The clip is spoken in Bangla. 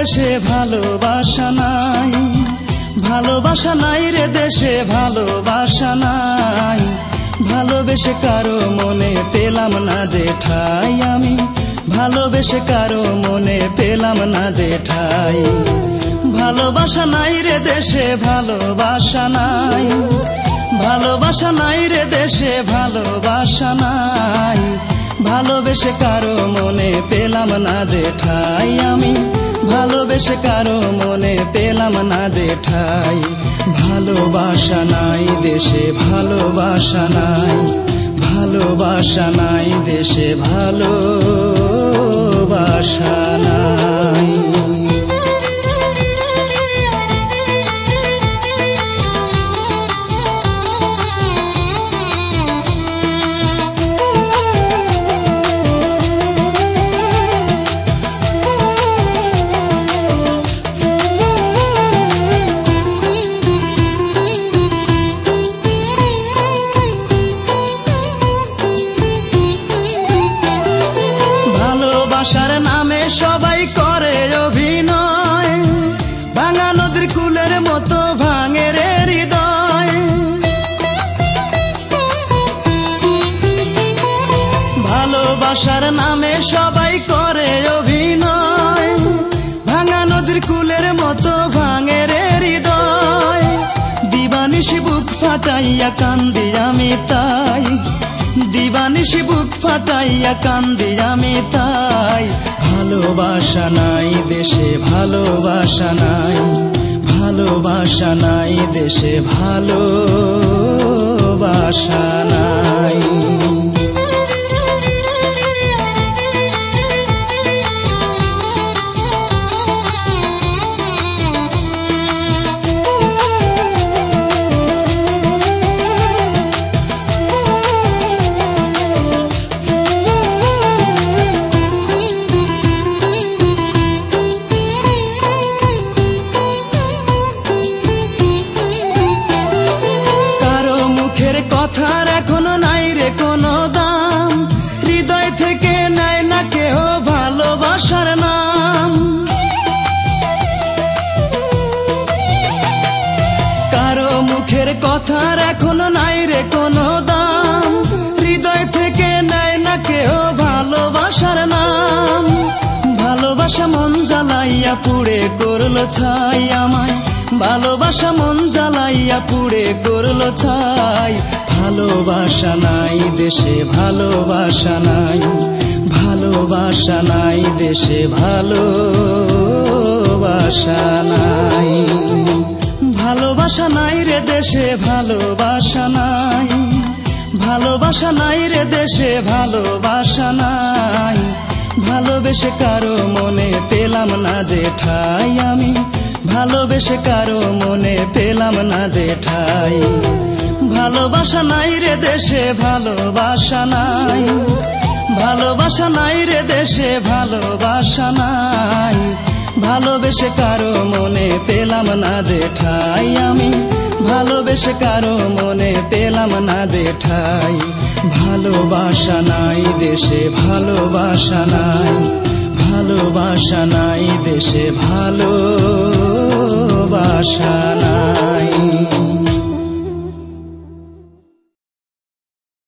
দেশে ভালোবাসা নাই, ভালোবাসা নাই রে দেশে ভালোবাসা নাই। ভালোবেসে কারো মনে পেলাম না যে ঠাই আমি, ভালোবেসে কারো মনে পেলাম না যে ঠাই। ভালোবাসা নাই রে দেশে ভালোবাসা নাই, ভালোবাসা নাই রে দেশে ভালোবাসা নাই। ভালোবেসে কারো মনে পেলাম না যে ঠাই আমি, ভালোবেসে কারো মনে পেলাম না যে ঠাই। ভালোবাসা নাই দেশে ভালোবাসা নাই, ভালোবাসা নাই দেশে ভালোবাসা নাই। ভালোবাসার নামে সবাই করে অভিনয়, ভাঙা নদীর কুলের মতো ভাঙে রে হৃদয়। ভালোবাসার নামে সবাই করে অভিনয়, ভাঙা নদীর কুলের মতো ভাঙে রে হৃদয়। দিবানিশি বুক ফাটাইয়া কান্দি আমি তাই, দিবানিশি বুক ফাটাইয়া কান্দি আমি তাই। ভালোবাসা নাই দেশে ভালোবাসা নাই, ভালোবাসা নাই দেশে ভালোবাসা নাই। কথার এখনো নাই রে কোনো দাম, হৃদয় থেকে নেয় না কেহ ভালোবাসার নাম। কারো মুখের কথার এখনো নাই রে কোনো দাম, হৃদয় থেকে নেয় না কেহ ভালোবাসার নাম। ভালোবাসা মন জ্বালাইয়া পুড়ে করলো ছাই আমায়, ভালোবাসা মন জ্বালাইয়া পুড়ে করলো ছাই। ভালোবাসা নাই দেশে ভালোবাসা নাই, ভালোবাসা নাই দেশে ভালোবাসা নাই। ভালোবাসা নাই রে দেশে ভালোবাসা নাই, ভালোবাসা নাই রে দেশে ভালোবাসা নাই। ভালোবেসে কারো মনে পেলাম না যে ঠাই আমি, ভালোবেসে কারো মনে পেলাম না যে ঠাই। ভালোবাসা নাই রে দেশে ভালোবাসা নাই, ভালোবাসা নাই রে দেশে ভালোবাসা নাই। ভালোবেসে কারো মনে পেলাম না যে ঠাই আমি, ভালোবেসে কারো মনে পেলাম না যে ঠাই। ভালোবাসা নাই দেশে ভালোবাসা নাই, ভালোবাসা নাই দেশে ভালোবাসা